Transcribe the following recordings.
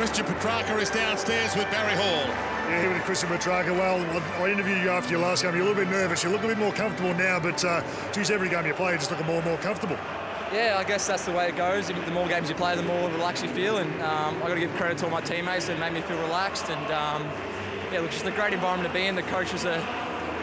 Christian Petracca is downstairs with Barry Hall. Yeah, here with Christian Petracca. Well, I interviewed you after your last game. You're a little bit nervous. You look a bit more comfortable now, but geez, every game you play, you're just looking more and more comfortable. Yeah, I guess that's the way it goes. The more games you play, the more relaxed you feel, and I've got to give credit to all my teammates that made me feel relaxed. And yeah, look, just a great environment to be in. The coaches are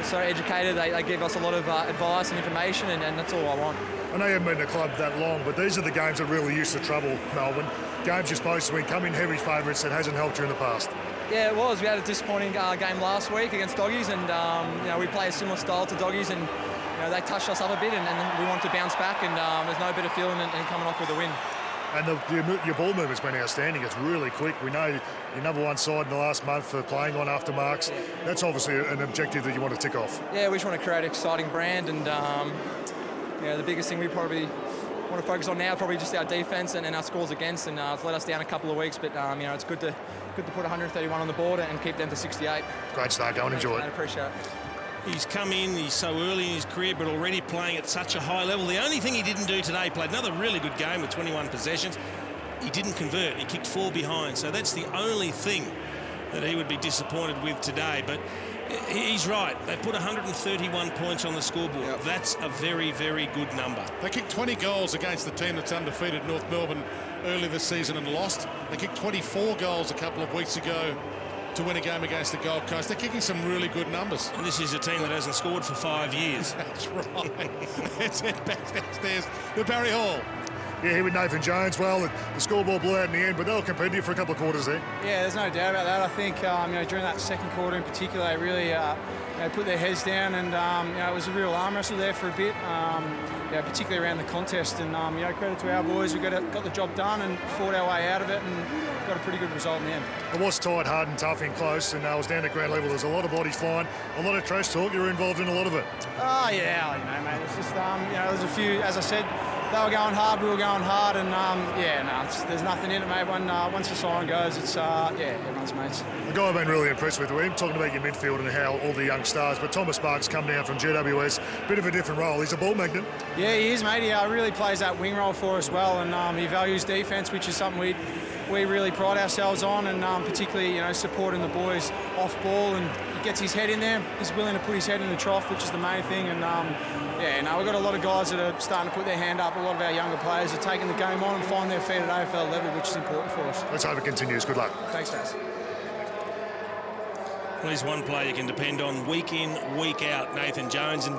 so educated. They give us a lot of advice and information, and that's all I want. I know you haven't been in the club that long, but these are the games that really used to trouble Melbourne. Games you're supposed to win, come in heavy favourites that hasn't helped you in the past. Yeah, it was. We had a disappointing game last week against Doggies, and you know, we play a similar style to Doggies, and you know, they touched us up a bit, and we wanted to bounce back, and there's no better feeling than coming off with a win. And your ball movement's been outstanding. It's really quick. We know you're number one side in the last month for playing on after marks. Yeah. That's obviously an objective that you want to tick off. Yeah, we just want to create an exciting brand, and you know, the biggest thing we probably want to focus on now probably just our defence and our scores against, and it's let us down a couple of weeks, but you know, it's good to put 131 on the board and keep them to 68. Great start. Go and enjoy it. I appreciate it. He's come in, he's so early in his career, but already playing at such a high level. The only thing he didn't do today, played another really good game with 21 possessions. He didn't convert. He kicked 4 behind. So that's the only thing that he would be disappointed with today. But he's right. They put 131 points on the scoreboard. Yep. That's a very, very good number. They kicked 20 goals against the team that's undefeated, North Melbourne, early this season and lost. They kicked 24 goals a couple of weeks ago to win a game against the Gold Coast. They're kicking some really good numbers. And this is a team that hasn't scored for 5 years. That's right. Let's head back downstairs to Barry Hall. Yeah, here with Nathan Jones. Well, the scoreboard blew out in the end, but they'll compete you for a couple of quarters there. Yeah, there's no doubt about that. I think you know, during that second quarter in particular, they really you know, put their heads down, and you know, it was a real arm wrestle there for a bit, you know, particularly around the contest. And you know, credit to our boys, we got the job done and fought our way out of it, and got a pretty good result in the end. It was tight, hard and tough and close, and it was down to ground level. There's a lot of bodies flying, a lot of trash talk. You were involved in a lot of it. Oh yeah, you know, mate. It's just you know, there's a few, as I said, they were going hard, we were going hard, and yeah, no, there's nothing in it, mate. Once the siren goes, it's yeah, everyone's mates. The guy I've been really impressed with, we're talking about your midfield and how all the young stars, but Thomas Sparks come down from GWS, bit of a different role. He's a ball magnet. Yeah, he is, mate. He really plays that wing role for us well, and he values defence, which is something we really pride ourselves on, and particularly, you know, supporting the boys off ball, and he gets his head in there. He's willing to put his head in the trough, which is the main thing, and yeah, no, we've got a lot of guys that are starting to put their hand up. A lot of our younger players are taking the game on and finding their feet at AFL level, which is important for us. Let's hope it continues. Good luck. Thanks, guys. Well, he's one player you can depend on week in, week out, Nathan Jones, and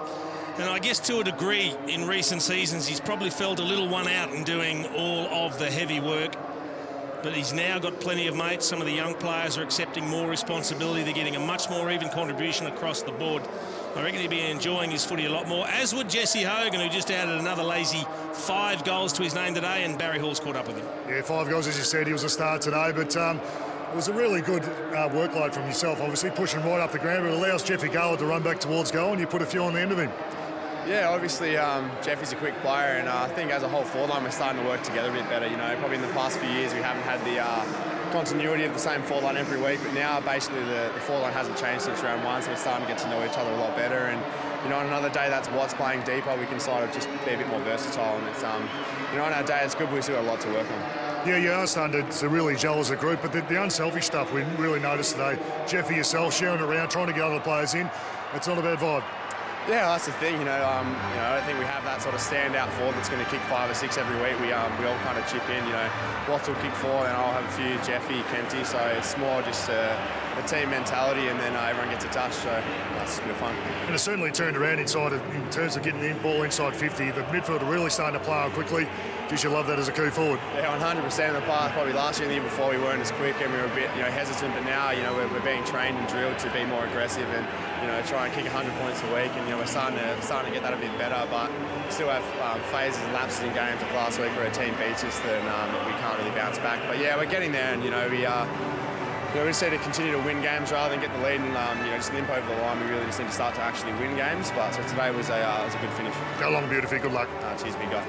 I guess to a degree in recent seasons he's probably felt a little one out in doing all of the heavy work. But he's now got plenty of mates. Some of the young players are accepting more responsibility. They're getting a much more even contribution across the board. I reckon he'd be enjoying his footy a lot more, as would Jesse Hogan, who just added another lazy 5 goals to his name today, and Barry Hall's caught up with him. Yeah, 5 goals, as you said. He was a star today, but it was a really good workload from yourself, obviously, pushing right up the ground. It allows Jeffy Garland to run back towards goal, and you put a few on the end of him. Yeah, obviously Jeffy's a quick player, and I think as a whole forward line we're starting to work together a bit better. You know, probably in the past few years we haven't had the continuity of the same forward line every week, but now basically the forward line hasn't changed since round 1, so we're starting to get to know each other a lot better. And you know, on another day that's Watts playing deeper, we can sort of just be a bit more versatile, and it's you know, on our day it's good, but we still got a lot to work on. Yeah, you are starting to really gel as a group, but the unselfish stuff we really noticed today. Jeffy yourself sharing around, trying to get other players in. It's not a bad vibe. Yeah, that's the thing, you know, I don't think we have that sort of standout forward that's going to kick 5 or 6 every week. We all kind of chip in, you know. Watts will kick 4, and I'll have a few, Jeffy, Kenty, so it's more just a team mentality, and then everyone gets a touch, so that's a bit of fun. And it's certainly turned around inside in terms of getting the ball inside 50. The midfield are really starting to play on quickly. Geez, you love that as a coup forward. Yeah, 100% in the past. Probably last year and the year before we weren't as quick and we were a bit, you know, hesitant, but now, you know, we're being trained and drilled to be more aggressive and, you know, try and kick 100 points a week, and, you know, we're starting to get that a bit better, but we still have phases and lapses in games like last week where a team beats us and we can't really bounce back. But yeah, we're getting there, and, you know, we just need to continue to win games rather than get the lead and, you know, just limp over the line. We really just need to start to actually win games, but so today was a good finish. Go along beautifully, good luck. Cheers, big guy.